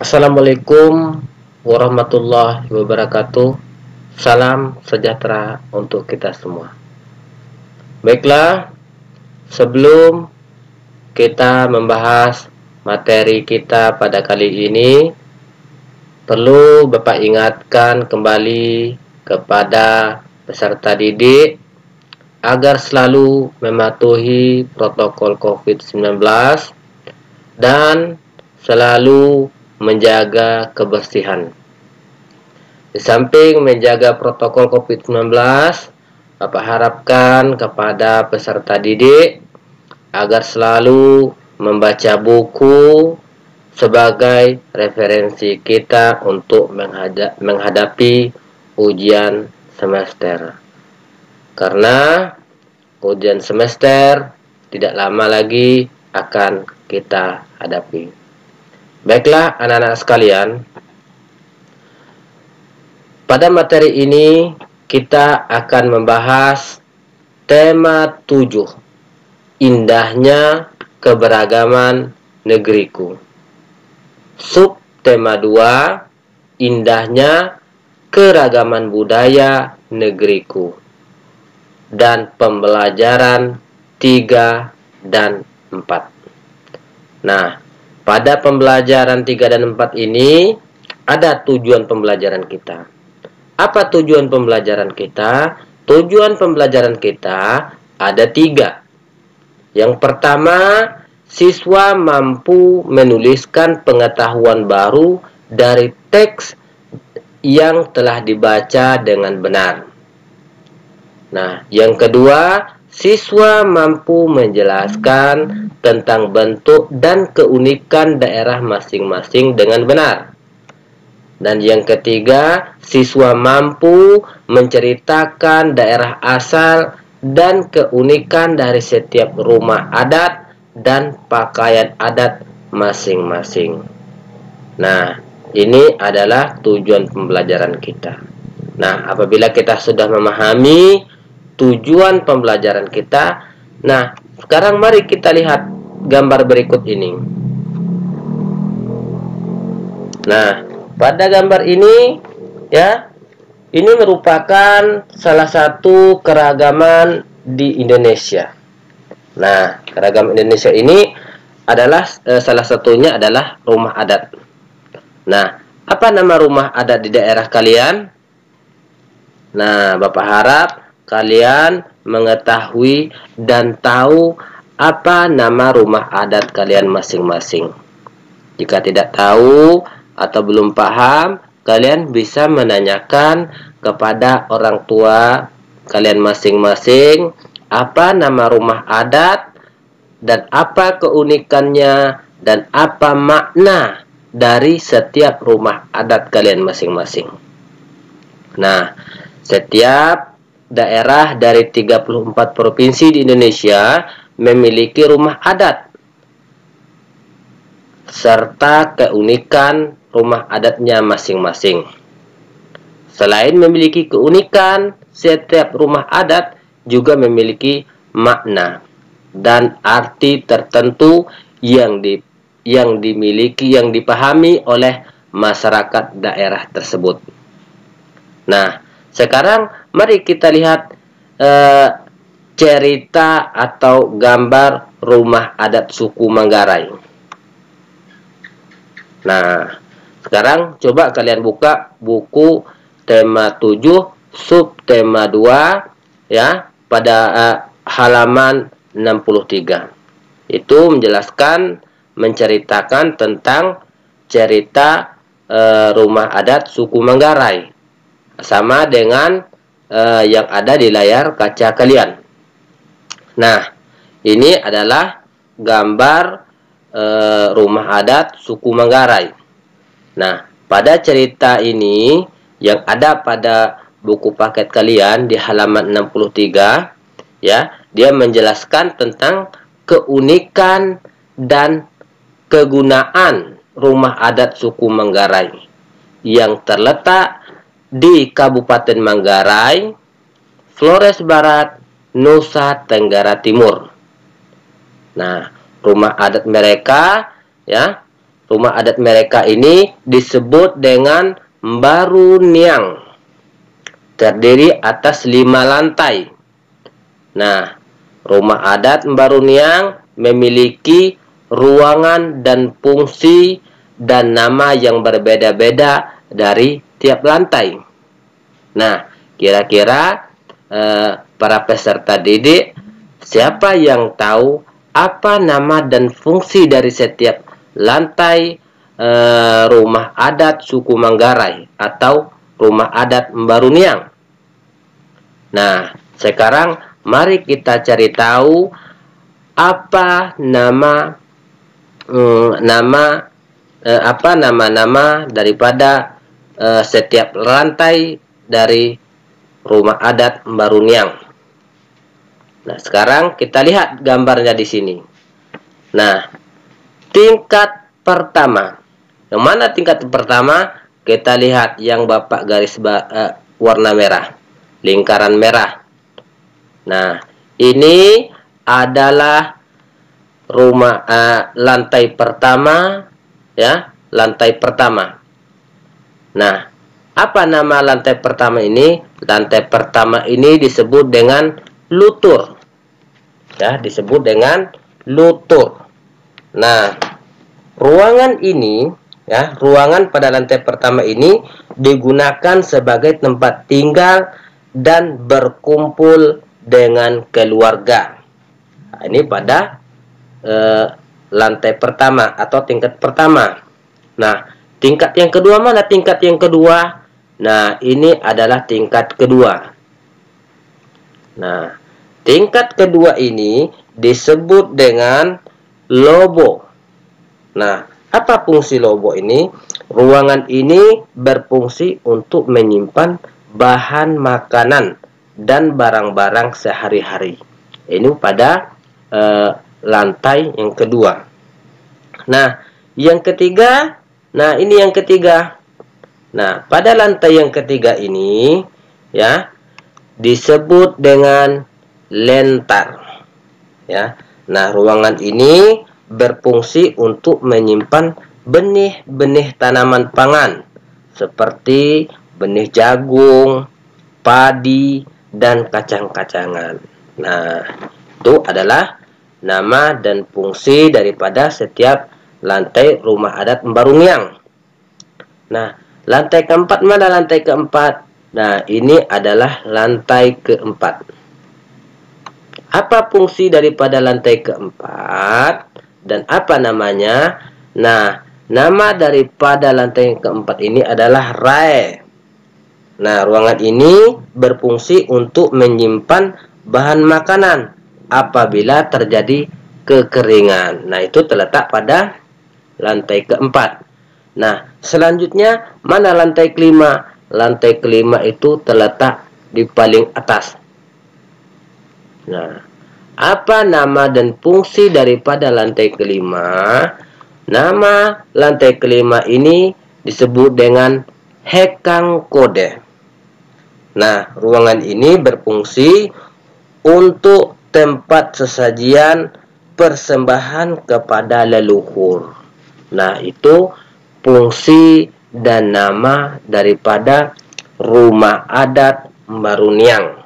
Assalamualaikum warahmatullahi wabarakatuh. Salam sejahtera untuk kita semua. Baiklah, sebelum kita membahas materi kita pada kali ini, perlu Bapak ingatkan kembali kepada peserta didik agar selalu mematuhi protokol COVID-19 dan selalu menjaga kebersihan. Di samping menjaga protokol COVID-19, Bapak harapkan kepada peserta didik agar selalu membaca buku sebagai referensi kita untuk menghadapi ujian semester. Karena ujian semester tidak lama lagi akan kita hadapi. Baiklah anak-anak sekalian, pada materi ini kita akan membahas tema 7, indahnya keberagaman negeriku. Sub tema 2, indahnya keragaman budaya negeriku. Dan pembelajaran 3 dan 4. Nah, pada pembelajaran 3 dan 4 ini ada tujuan pembelajaran kita. Apa tujuan pembelajaran kita? Tujuan pembelajaran kita ada 3. Yang pertama, siswa mampu menuliskan pengetahuan baru dari teks yang telah dibaca dengan benar. Nah, yang kedua, siswa mampu menjelaskan tentang bentuk dan keunikan daerah masing-masing dengan benar. Dan yang ketiga, siswa mampu menceritakan daerah asal dan keunikan dari setiap rumah adat dan pakaian adat masing-masing. Nah, ini adalah tujuan pembelajaran kita. Nah, apabila kita sudah memahami tujuan pembelajaran kita, nah, sekarang mari kita lihat gambar berikut ini. Nah, pada gambar ini ya, ini merupakan salah satu keragaman di Indonesia. Nah, keragaman Indonesia ini adalah salah satunya adalah rumah adat. Nah, apa nama rumah adat di daerah kalian? Nah, Bapak harap kalian mengetahui dan tahu apa nama rumah adat kalian masing-masing. Jika tidak tahu atau belum paham, kalian bisa menanyakan kepada orang tua kalian masing-masing apa nama rumah adat dan apa keunikannya dan apa makna dari setiap rumah adat kalian masing-masing. Nah, setiap daerah dari 34 provinsi di Indonesia memiliki rumah adat serta keunikan rumah adatnya masing-masing. Selain memiliki keunikan, setiap rumah adat juga memiliki makna dan arti tertentu yang dipahami oleh masyarakat daerah tersebut. Nah, sekarang mari kita lihat cerita atau gambar rumah adat suku Manggarai. Nah, sekarang coba kalian buka buku tema 7 sub tema 2 ya, pada halaman 63. Itu menceritakan tentang cerita rumah adat suku Manggarai. Sama dengan yang ada di layar kaca kalian. Nah, ini adalah gambar rumah adat suku Manggarai. Nah, pada cerita ini yang ada pada buku paket kalian di halaman 63 ya, dia menjelaskan tentang keunikan dan kegunaan rumah adat suku Manggarai yang terletak di Kabupaten Manggarai, Flores Barat, Nusa Tenggara Timur. Nah, rumah adat mereka ya, rumah adat mereka ini disebut dengan Mbaruniang. Terdiri atas 5 lantai. Nah, rumah adat Mbaruniang memiliki ruangan dan fungsi dan nama yang berbeda-beda dari tiap lantai. Nah, kira-kira para peserta didik, siapa yang tahu apa nama dan fungsi dari setiap lantai rumah adat suku Manggarai atau rumah adat Mbaruniang? Nah, sekarang mari kita cari tahu apa nama nama daripada setiap lantai dari rumah adat Mbaruniang. Nah, sekarang kita lihat gambarnya di sini. Nah, tingkat pertama. Yang mana tingkat pertama? Kita lihat yang Bapak garis warna merah, lingkaran merah. Nah, ini adalah rumah lantai pertama, ya, lantai pertama. Nah, apa nama lantai pertama ini? Lantai pertama ini disebut dengan lutur. Ya, disebut dengan lutur. Nah, ruangan ini, ya, ruangan pada lantai pertama ini digunakan sebagai tempat tinggal dan berkumpul dengan keluarga. Nah, ini pada lantai pertama atau tingkat pertama. Nah, tingkat yang kedua mana tingkat yang kedua? Nah, ini adalah tingkat kedua. Nah, tingkat kedua ini disebut dengan lobo. Nah, apa fungsi lobo ini? Ruangan ini berfungsi untuk menyimpan bahan makanan dan barang-barang sehari-hari. Ini pada lantai yang kedua. Nah, yang ketiga, nah ini yang ketiga. Nah, pada lantai yang ketiga ini, ya, disebut dengan lentar. Ya. Nah, ruangan ini berfungsi untuk menyimpan benih-benih tanaman pangan seperti benih jagung, padi, dan kacang-kacangan. Nah, itu adalah nama dan fungsi daripada setiap lantai rumah adat Mbaruniang. Nah, lantai keempat mana lantai keempat? Nah, ini adalah lantai keempat. Apa fungsi daripada lantai keempat dan apa namanya? Nah, nama daripada lantai keempat ini adalah rae. Nah, ruangan ini berfungsi untuk menyimpan bahan makanan apabila terjadi kekeringan. Nah, itu terletak pada lantai keempat. Nah, selanjutnya mana lantai kelima? Lantai kelima itu terletak di paling atas. Nah, apa nama dan fungsi daripada lantai kelima? Nama lantai kelima ini disebut dengan hekang kode. Nah, ruangan ini berfungsi untuk tempat sesajian persembahan kepada leluhur. Nah, itu fungsi dan nama daripada rumah adat Mbaruniang.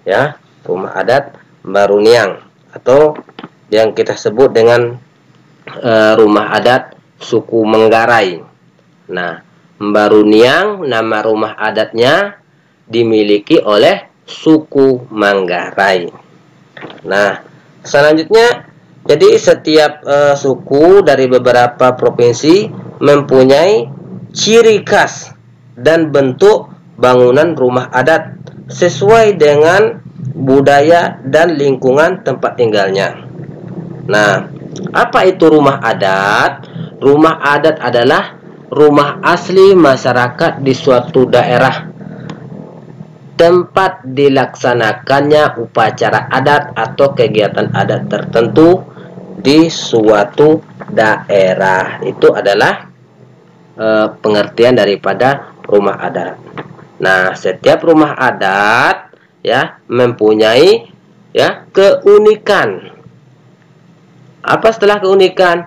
Ya, rumah adat Mbaruniang atau yang kita sebut dengan rumah adat suku Manggarai. Nah, Mbaruniang nama rumah adatnya dimiliki oleh suku Manggarai. Nah, selanjutnya, jadi setiap suku dari beberapa provinsi mempunyai ciri khas dan bentuk bangunan rumah adat sesuai dengan budaya dan lingkungan tempat tinggalnya. Nah, apa itu rumah adat? Rumah adat adalah rumah asli masyarakat di suatu daerah, tempat dilaksanakannya upacara adat atau kegiatan adat tertentu di suatu daerah. Itu adalah pengertian daripada rumah adat. Nah, setiap rumah adat, ya, mempunyai, ya, keunikan. Apa setelah keunikan?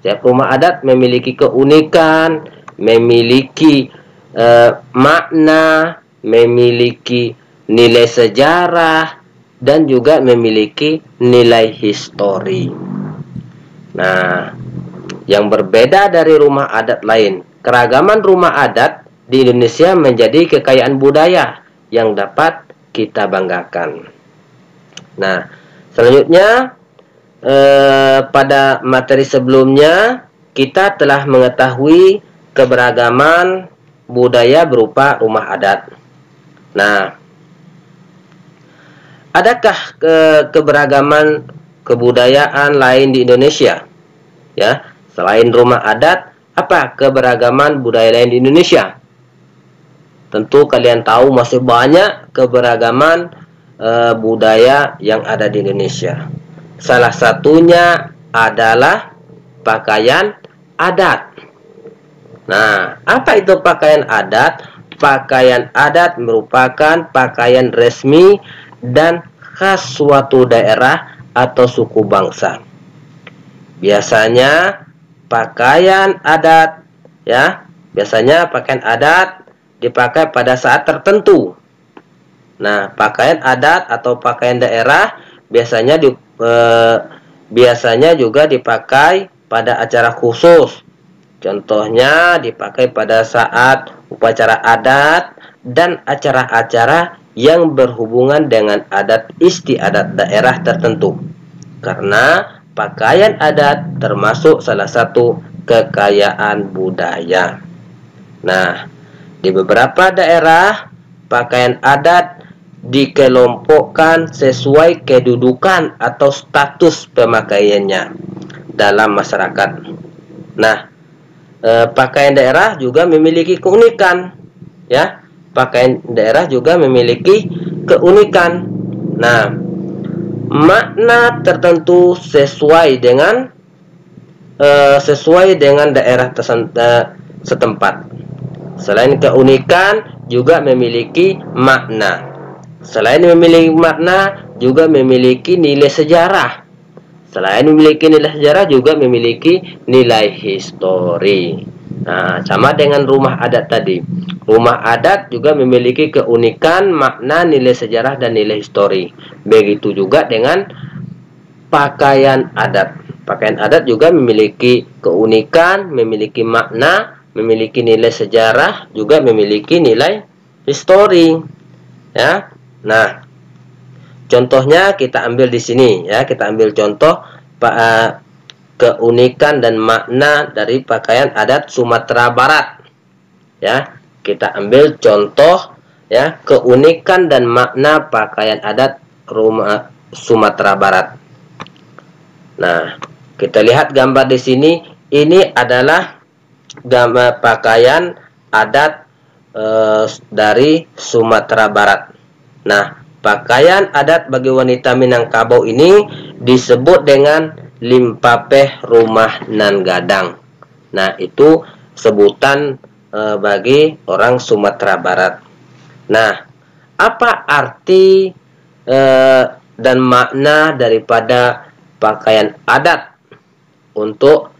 Setiap rumah adat memiliki keunikan, memiliki makna, memiliki nilai sejarah, dan juga memiliki nilai histori. Nah, yang berbeda dari rumah adat lain, keragaman rumah adat di Indonesia menjadi kekayaan budaya yang dapat kita banggakan. Nah, selanjutnya pada materi sebelumnya kita telah mengetahui keberagaman budaya berupa rumah adat. Nah, adakah keberagaman kebudayaan lain di Indonesia? Ya, selain rumah adat, apa keberagaman budaya lain di Indonesia? Tentu kalian tahu masih banyak keberagaman budaya yang ada di Indonesia. Salah satunya adalah pakaian adat. Nah, apa itu pakaian adat? Pakaian adat merupakan pakaian resmi dan khas suatu daerah atau suku bangsa. Biasanya pakaian adat, ya, biasanya pakaian adat dipakai pada saat tertentu. Nah, pakaian adat atau pakaian daerah biasanya juga dipakai pada acara khusus. Contohnya dipakai pada saat upacara adat dan acara-acara yang berhubungan dengan adat istiadat daerah tertentu. Karena pakaian adat termasuk salah satu kekayaan budaya. Nah, di beberapa daerah pakaian adat dikelompokkan sesuai kedudukan atau status pemakaiannya dalam masyarakat. Nah, pakaian daerah juga memiliki keunikan, ya. Pakaian daerah juga memiliki keunikan. Nah, makna tertentu sesuai dengan daerah setempat. Selain keunikan juga memiliki makna. Selain memiliki makna juga memiliki nilai sejarah. Selain memiliki nilai sejarah juga memiliki nilai histori. Nah, sama dengan rumah adat tadi. Rumah adat juga memiliki keunikan, makna, nilai sejarah, dan nilai histori. Begitu juga dengan pakaian adat. Pakaian adat juga memiliki keunikan, memiliki makna, memiliki nilai sejarah, juga memiliki nilai histori. Ya. Nah, contohnya kita ambil di sini, ya. Kita ambil contoh keunikan dan makna dari pakaian adat Sumatera Barat. Ya, kita ambil contoh, ya, keunikan dan makna pakaian adat rumah Sumatera Barat. Nah, kita lihat gambar di sini. Ini adalah gambar pakaian adat dari Sumatera Barat. Nah, pakaian adat bagi wanita Minangkabau ini disebut dengan limpapeh rumah nan gadang. Nah, itu sebutan bagi orang Sumatera Barat. Nah, apa arti dan makna daripada pakaian adat untuk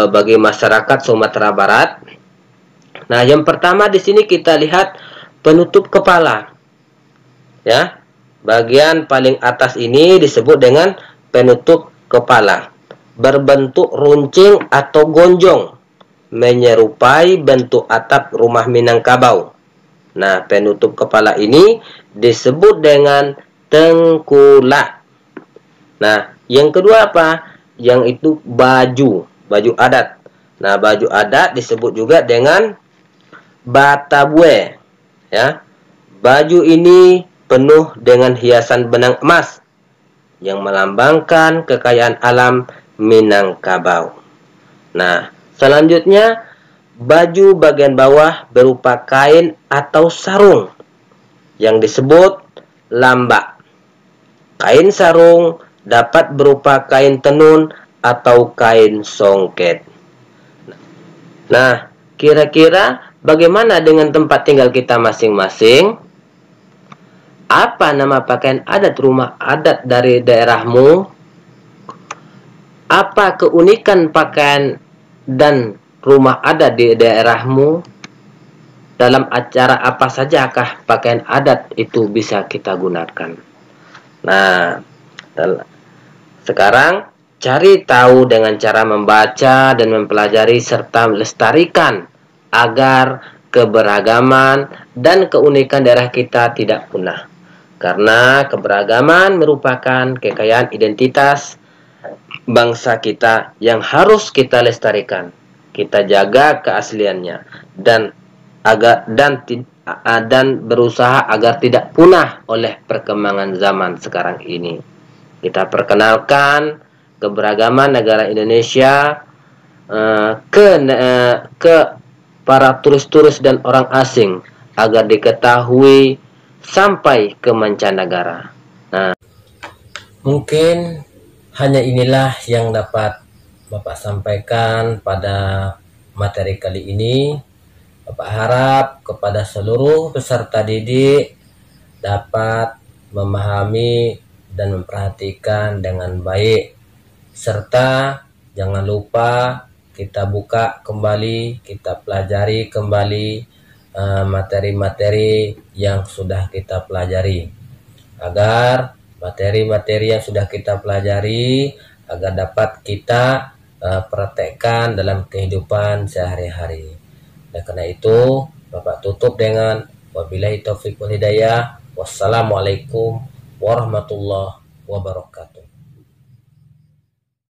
bagi masyarakat Sumatera Barat? Nah, yang pertama di sini kita lihat penutup kepala. Ya, bagian paling atas ini disebut dengan penutup kepala, berbentuk runcing atau gonjong, menyerupai bentuk atap rumah Minangkabau. Nah, penutup kepala ini disebut dengan tengkulak. Nah, yang kedua apa? Yang itu baju adat. Nah, baju adat disebut juga dengan batabue. Ya, baju ini penuh dengan hiasan benang emas yang melambangkan kekayaan alam Minangkabau. Nah, selanjutnya baju bagian bawah berupa kain atau sarung yang disebut lambak. Kain sarung dapat berupa kain tenun atau kain songket. Nah, kira-kira bagaimana dengan tempat tinggal kita masing-masing? Apa nama pakaian adat rumah adat dari daerahmu? Apa keunikan pakaian dan rumah adat di daerahmu? Dalam acara apa sajakah pakaian adat itu bisa kita gunakan? Nah, sekarang cari tahu dengan cara membaca dan mempelajari serta lestarikan agar keberagaman dan keunikan daerah kita tidak punah. Karena keberagaman merupakan kekayaan identitas bangsa kita yang harus kita lestarikan. Kita jaga keasliannya dan dan berusaha agar tidak punah oleh perkembangan zaman sekarang ini. Kita perkenalkan keberagaman negara Indonesia ke para turis-turis dan orang asing agar diketahui sampai ke mancanegara. Nah, mungkin hanya inilah yang dapat Bapak sampaikan pada materi kali ini. Bapak harap kepada seluruh peserta didik dapat memahami dan memperhatikan dengan baik, serta jangan lupa kita buka kembali, kita pelajari kembali materi-materi yang sudah kita pelajari, agar materi-materi yang sudah kita pelajari agar dapat kita praktekkan dalam kehidupan sehari-hari. Dan karena itu Bapak tutup dengan wabillahi taufiq wal hidayah. Wassalamualaikum warahmatullahi wabarakatuh.